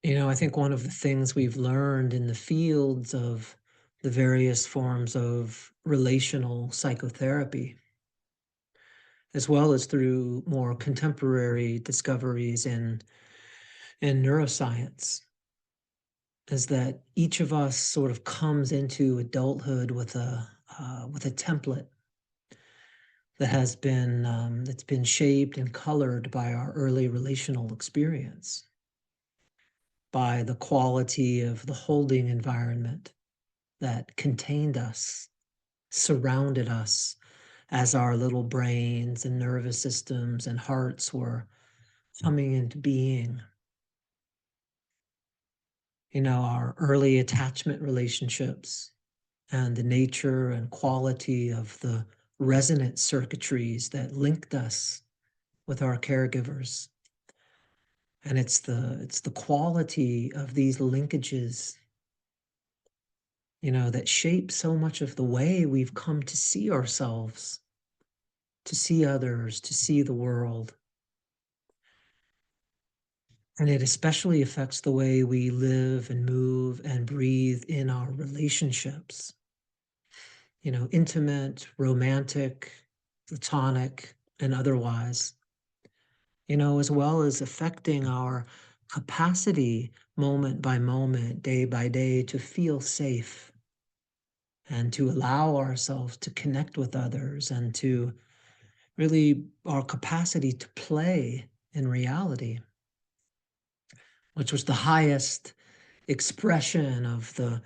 I think one of the things we've learned in the fields of the various forms of relational psychotherapy, as well as through more contemporary discoveries in neuroscience, is that each of us sort of comes into adulthood with a template that's been shaped and colored by our early relational experience, by the quality of the holding environment that contained us, surrounded us as our little brains and nervous systems and hearts were coming into being. Our early attachment relationships and the nature and quality of the resonant circuitries that linked us with our caregivers. And it's the quality of these linkages, that shape so much of the way we've come to see ourselves, to see others, to see the world. And it especially affects the way we live and move and breathe in our relationships, intimate, romantic, platonic, and otherwise, as well as affecting our capacity moment by moment, day by day, to feel safe and to allow ourselves to connect with others and to really our capacity to play in reality, which was the highest expression of the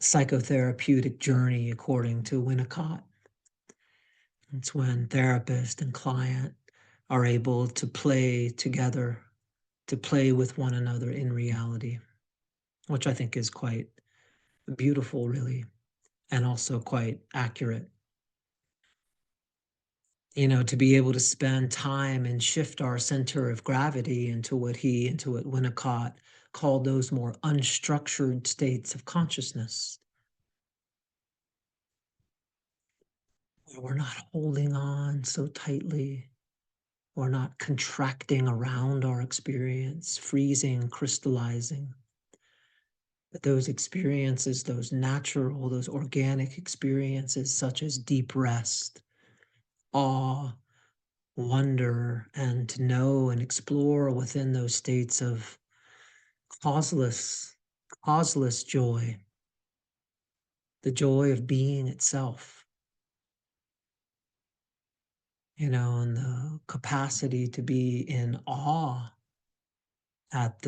psychotherapeutic journey, according to Winnicott. It's when therapist and client are able to play together, to play with one another in reality, which I think is quite beautiful, really, and also quite accurate. To be able to spend time and shift our center of gravity into what Winnicott called those more unstructured states of consciousness, where we're not holding on so tightly, we're not contracting around our experience, freezing, crystallizing. But those experiences, those natural, those organic experiences, such as deep rest, awe, wonder, and to know and explore within those states of causeless, causeless joy, the joy of being itself, and the capacity to be in awe at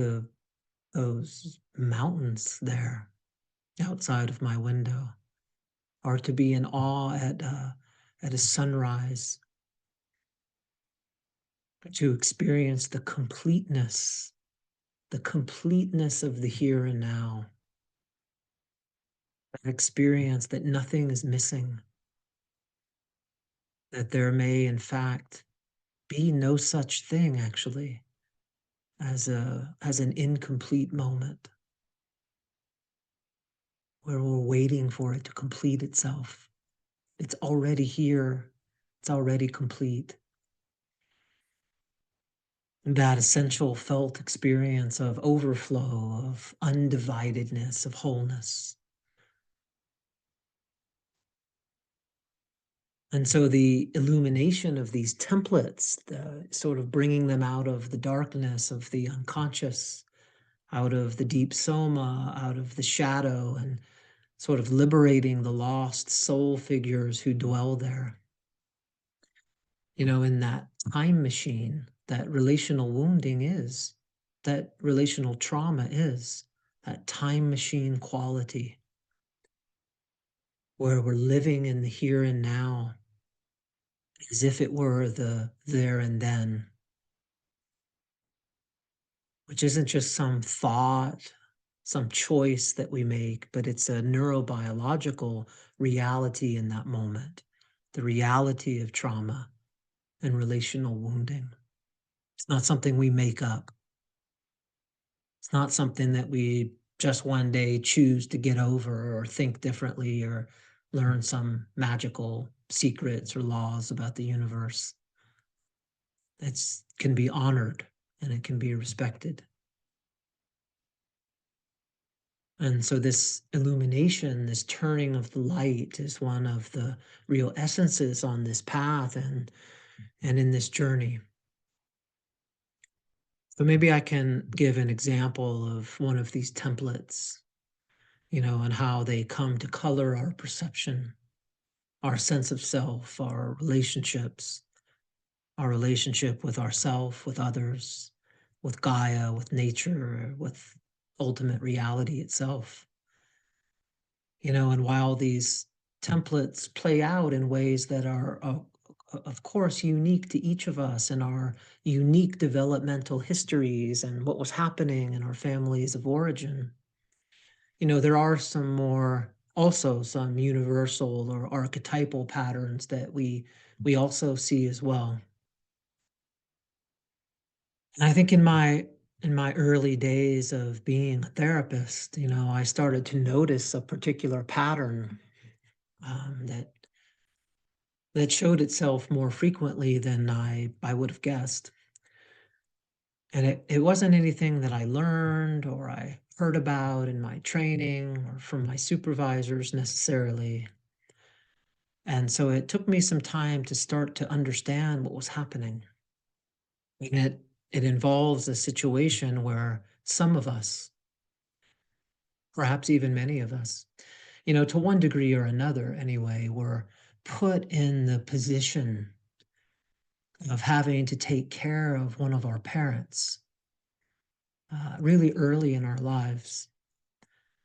those mountains there outside of my window, or to be in awe at a sunrise, to experience the completeness of the here and now, that experience that nothing is missing, that there may, in fact, be no such thing actually as an incomplete moment where we're waiting for it to complete itself. It's already here. It's already complete. That essential felt experience of overflow, of undividedness, of wholeness. And so the illumination of these templates, the sort of bringing them out of the darkness of the unconscious, out of the deep soma, out of the shadow, and sort of liberating the lost soul figures who dwell there. In that time machine, that relational wounding is, that relational trauma is, that time machine quality where we're living in the here and now as if it were the there and then, which isn't just some thought, some choice that we make, but it's a neurobiological reality in that moment, the reality of trauma and relational wounding. It's not something we make up. It's not something that we just one day choose to get over or think differently or learn some magical secrets or laws about the universe. It can be honored and it can be respected. And so this illumination, this turning of the light is one of the real essences on this path and in this journey. So maybe I can give an example of one of these templates, and how they come to color our perception, our sense of self, our relationships, our relationship with ourself, with others, with Gaia, with nature, with ultimate reality itself. And while these templates play out in ways that are, of course, unique to each of us and our unique developmental histories and what was happening in our families of origin, there are also some universal or archetypal patterns that we also see as well. And I think in my early days of being a therapist, I started to notice a particular pattern that showed itself more frequently than I would have guessed. And it wasn't anything that I learned or I heard about in my training or from my supervisors necessarily. And so it took me some time to start to understand what was happening. And it involves a situation where some of us, perhaps even many of us, to one degree or another anyway, were put in the position of having to take care of one of our parents really early in our lives.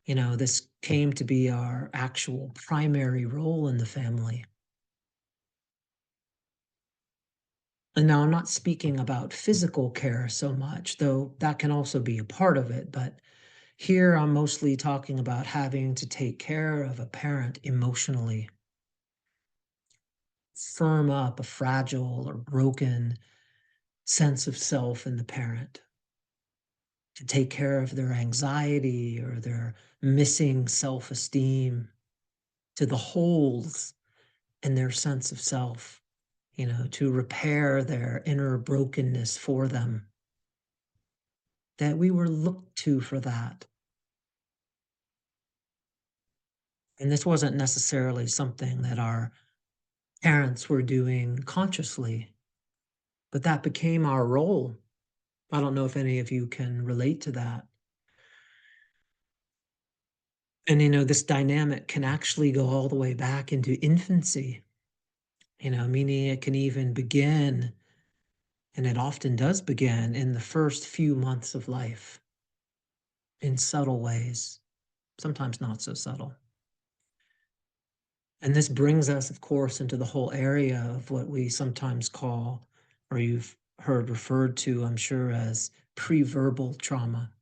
This came to be our actual primary role in the family. And now I'm not speaking about physical care so much, though that can also be a part of it. But here I'm mostly talking about having to take care of a parent emotionally, firm up a fragile or broken sense of self in the parent, to take care of their anxiety or their missing self esteem, to the holes in their sense of self, to repair their inner brokenness for them. That we were looked to for that. And this wasn't necessarily something that our parents were doing consciously, but that became our role. I don't know if any of you can relate to that. And, this dynamic can actually go all the way back into infancy, meaning it can even begin, and it often does begin in the first few months of life in subtle ways, sometimes not so subtle. And this brings us, of course, into the whole area of what we sometimes call, or you've heard referred to, I'm sure, as pre-verbal trauma,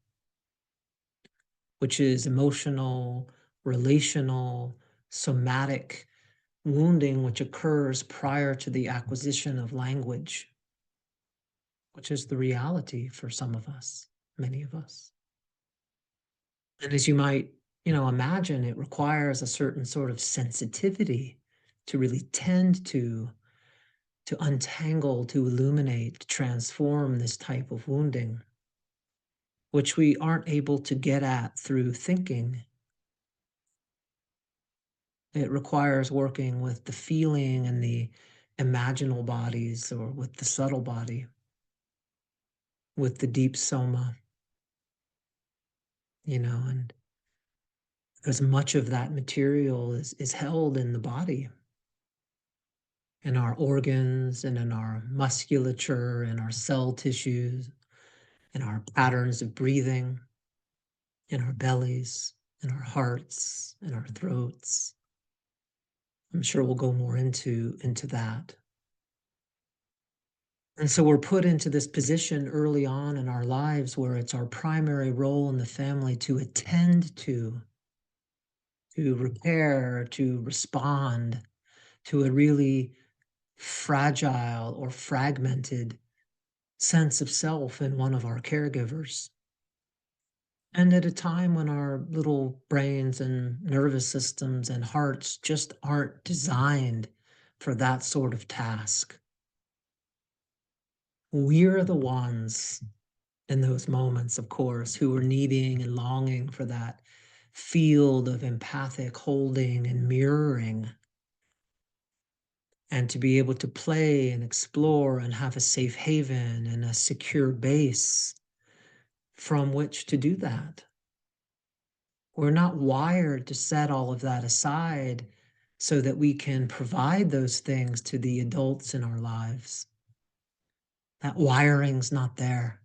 which is emotional, relational, somatic wounding which occurs prior to the acquisition of language, which is the reality for some of us, many of us. And as you might, imagine, it requires a certain sort of sensitivity to really tend to untangle, to illuminate, to transform this type of wounding, which we aren't able to get at through thinking. It requires working with the feeling and the imaginal bodies, or with the subtle body, with the deep soma, and because much of that material is held in the body, in our organs and in our musculature and our cell tissues, in our patterns of breathing, in our bellies, in our hearts, in our throats. I'm sure we'll go more into that. And so we're put into this position early on in our lives where it's our primary role in the family to attend to repair, to respond to a really fragile or fragmented sense of self in one of our caregivers. And at a time when our little brains and nervous systems and hearts just aren't designed for that sort of task. We're the ones in those moments, of course, who are needing and longing for that field of empathic holding and mirroring, and to be able to play and explore and have a safe haven and a secure base from which to do that. We're not wired to set all of that aside so that we can provide those things to the adults in our lives. That wiring's not there.